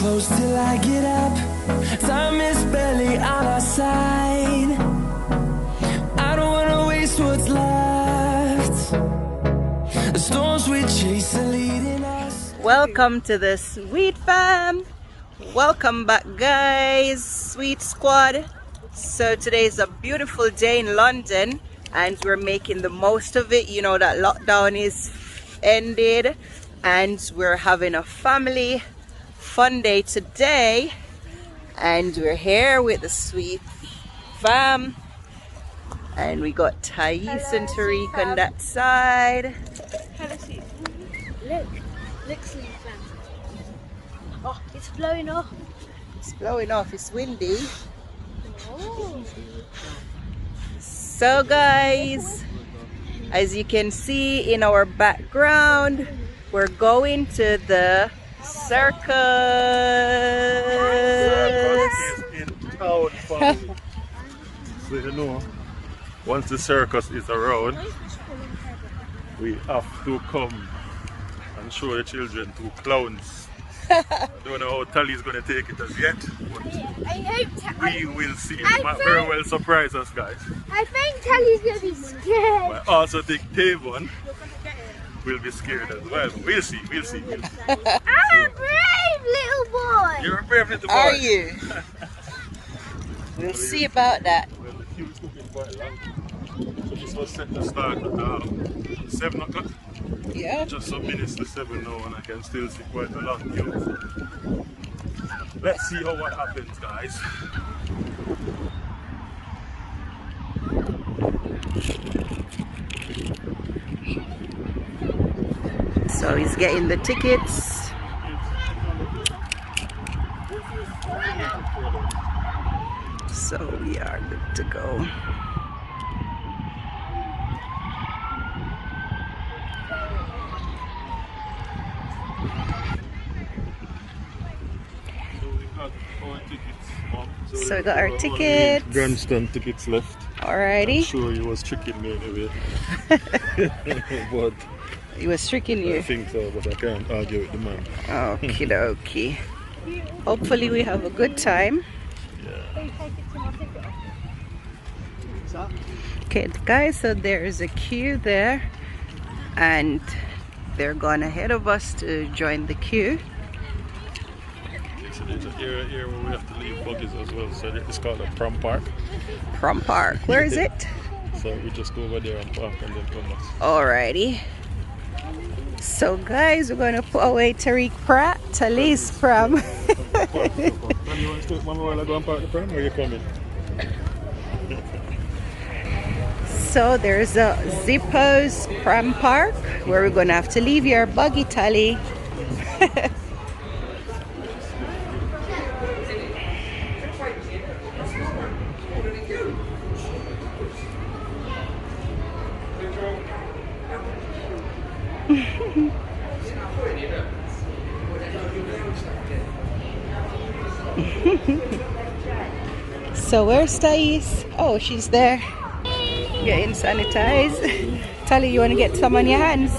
close till I get up. Time is barely on our side. I don't wanna waste what's left. The storms we chase are leading us. Welcome to the Sweet Fam. Welcome back, guys. Sweet Squad. So today is a beautiful day in London and we're making the most of it. You know that lockdown is ended and we're having a family fun day today, and we're here with the Sweet Fam, and we got Thais and Tariq on that side. Hello, Sweet. Look, Sweet Fam. Oh, it's blowing off. It's blowing off, it's windy. Oh. So guys, as you can see in our background, we're going to the circus. In town, family. So you know, once the circus is around, we have to come and show the children two clowns. Don't know how Tally's gonna take it as yet, but we will see. It might very well surprise us, guys. I think Tally's gonna be scared. I also think Tavon will be scared as well. But we'll see, we'll see. I'm a brave little boy. You're a brave little boy. Are you? We'll see about that. Well, the queue is looking quite long. So this was set to start at 7 o'clock. Yeah. Just some minutes to 7 now, and I can still see quite a long queue. Let's see what happens, guys. So he's getting the tickets. So we are good to go. So we got our tickets. Grandstand tickets left. Alrighty. I'm sure he was tricking me anyway. But He was tricking I you. think so, but I can't argue with the man. Okie dokie. Hopefully we have a good time. Okay guys, so there's a queue there and they're going ahead of us to join the queue. So there's an area here where we have to leave buggies as well, so it's called a prom park. Prom Park, where is it? So we just go over there and park and then come back. Alrighty. So guys, we're going to put away Tariq Pratt, Tally's prom. You want to Mama while I go and park the prom, or are you coming? So there's a Zippos Prom Park where we're going to have to leave your buggy, Tally. So where's Thais? Oh, she's there. Getting sanitized. Tally, you want to get some on your hands?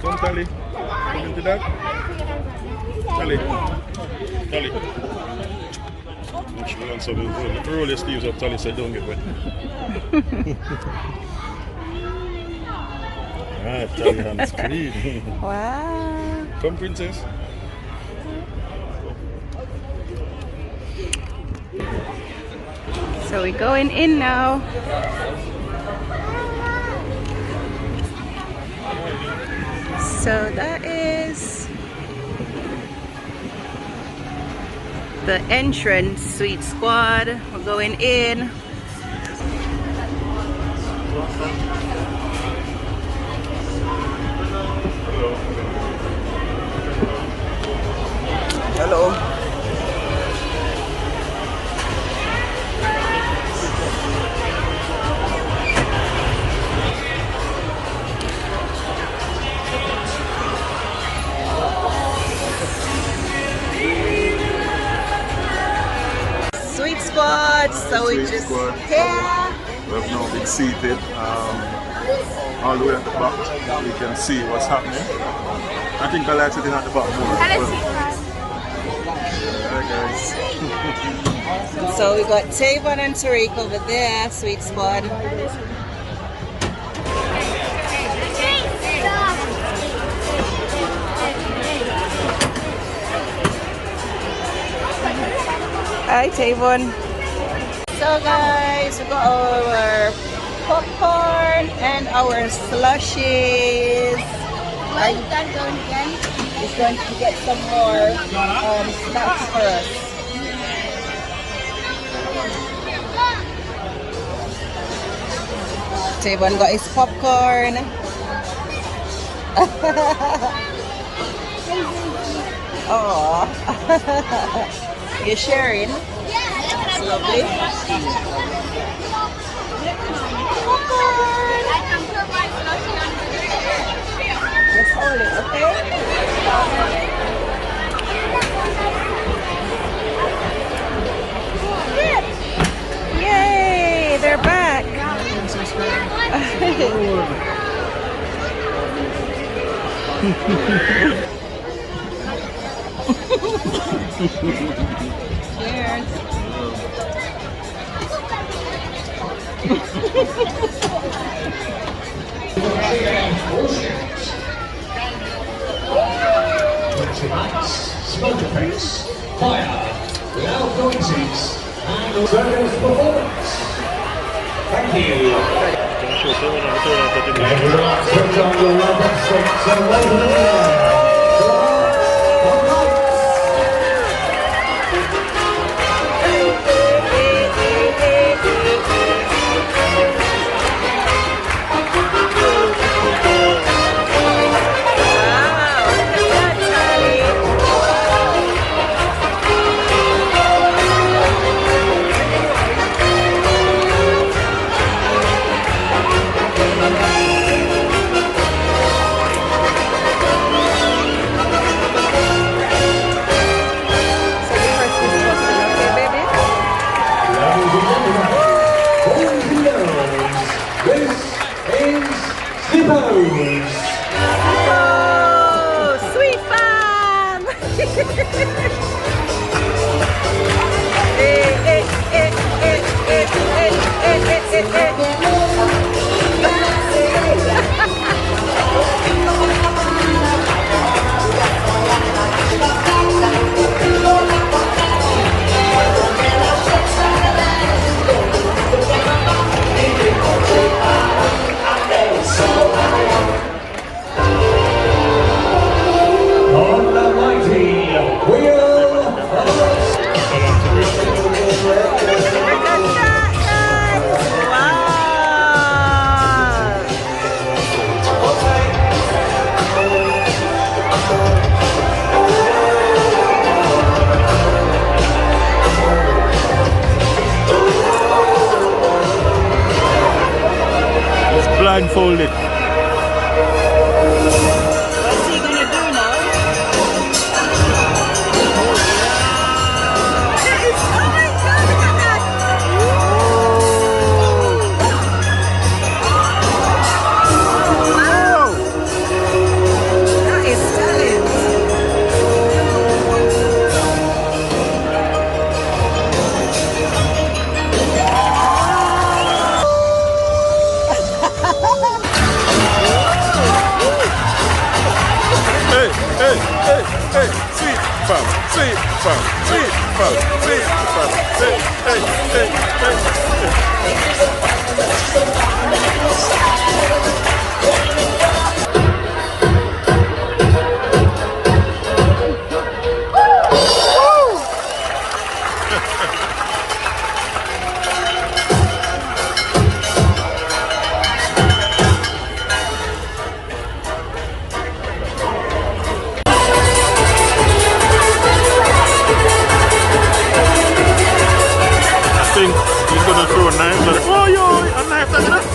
Come, Tally. Come into that. Tally. Tally. She wants some roll your sleeves up, Tally said don't get wet. Ah, Tally hands clean. Wow. Come, princess. So we're going in now. So that is the entrance, Sweet Squad. We're going in. Hello. Sweet Squad, so we Sweet just Squad. here. We have now been seated all the way at the back. We can see what's happening. I think I like sitting at the bottom more. Hello, Well, sweet fan. hi guys. So we got Tavon and Tariq over there, Sweet Squad. Hi Tavon. So guys, we got our popcorn and our slushies. Where is that going again? He's going to get some more snacks for us. Tavon got his popcorn. Oh, you're sharing? That's lovely. Popcorn. I can put my slushie under Just hold it, okay? Yay, they're back. Cheers. Smoke effects, fire, loud noises, and circus performance. Thank you. Everyone, put on your rubber sticks and wave in the air. This is Zippos. Oh, sweet fam! On the mighty wheel of It's blindfolded. What's he gonna do now? Oh my god, look at that! Wow! That is talent. Hey, hey, hey, hey, sweet fam, sweet fam, sweet fam, sweet fam, hey, hey, hey, hey. I think he's gonna throw a knife at it. Oh, yo, a knife at it.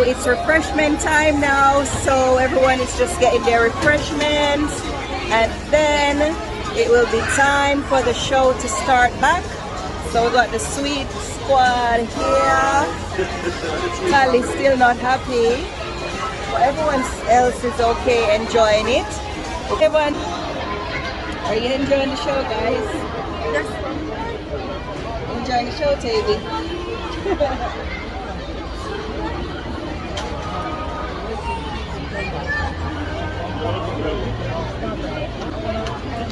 So it's refreshment time now, so everyone is just getting their refreshments, and then it will be time for the show to start back. So we got the sweet squad here. Sally's still not happy, but everyone else is okay, enjoying it. Okay, everyone, are you enjoying the show, guys? Yes. Enjoying the show, Tavy?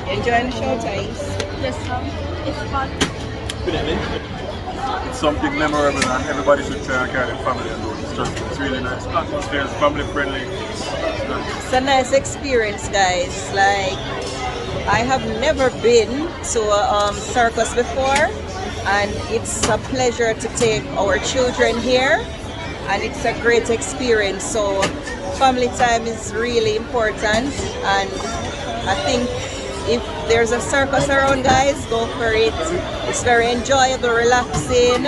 Enjoying the show, Thais? Yes, it's fun. It's something memorable and everybody should try and carry their family and do it. It's really nice. Atmosphere is family friendly. It's a nice experience, guys. Like, I have never been to a circus before, and it's a pleasure to take our children here, and it's a great experience. So family time is really important, and I think if there's a circus around, guys, go for it. It's very enjoyable, relaxing.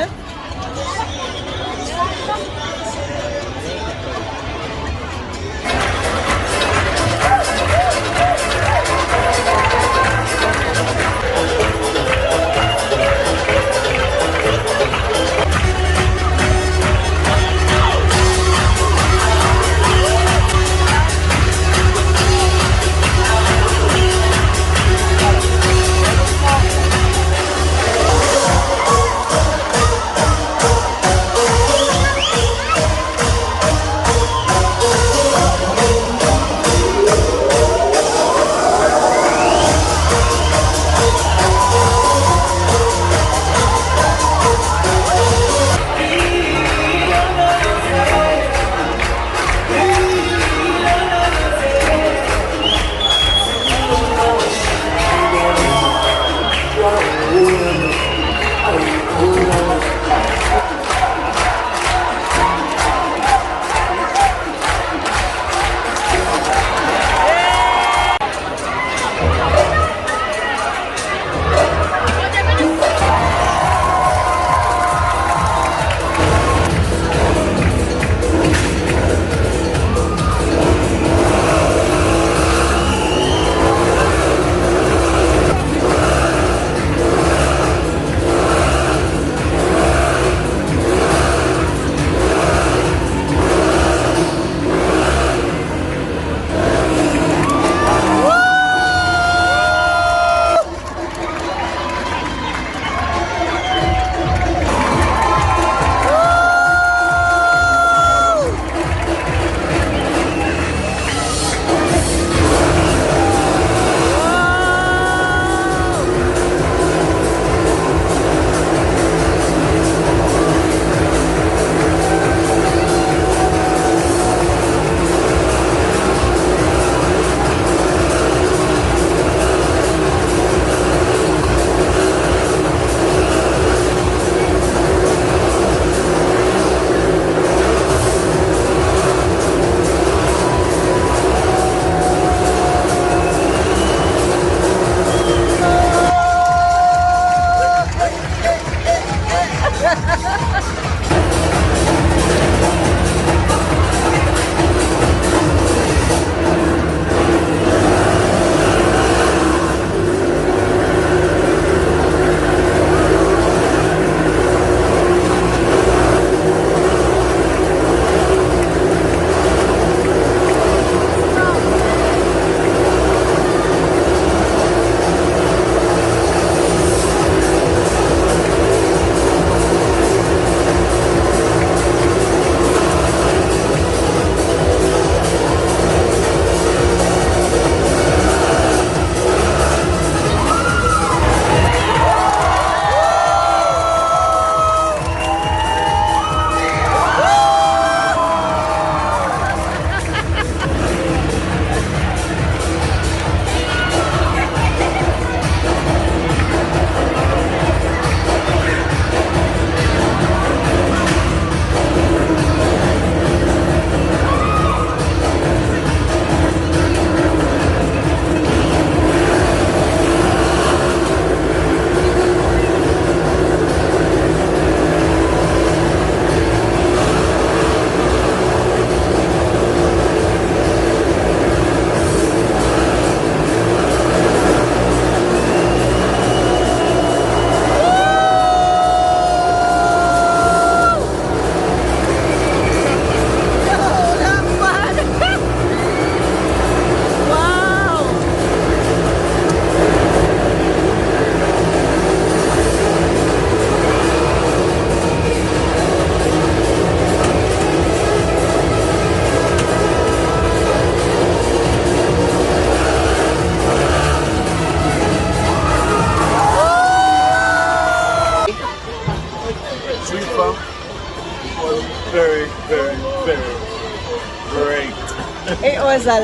was a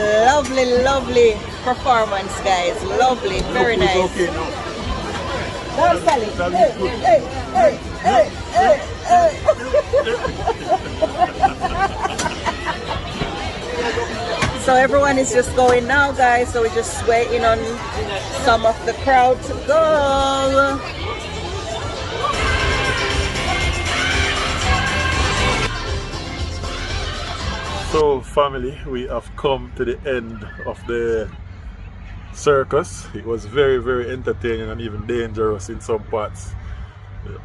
lovely performance, guys. Lovely, very Look, nice. it's okay now. Dance, Sally. That Hey, is good. hey, hey. So everyone is just going now, guys. So we're just waiting on some of the crowd to go. So family, we have come to the end of the circus. It was very entertaining and even dangerous in some parts.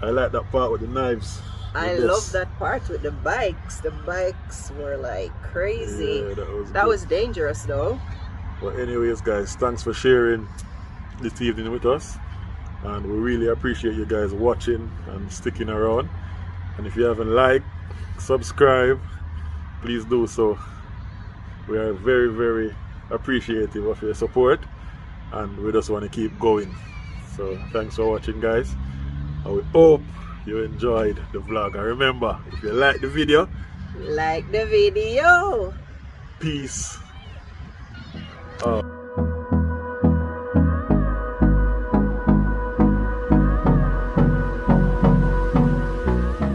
I like that part with the knives. I the love best. that part with the bikes. The bikes were like crazy. Yeah, that good. was dangerous though. But anyways guys, thanks for sharing this evening with us, and we really appreciate you guys watching and sticking around. And if you haven't liked, subscribe, please do so. We are very appreciative of your support, and we just want to keep going. So thanks for watching guys, and we hope you enjoyed the vlog. And remember, if you like the video, Like the video. peace out.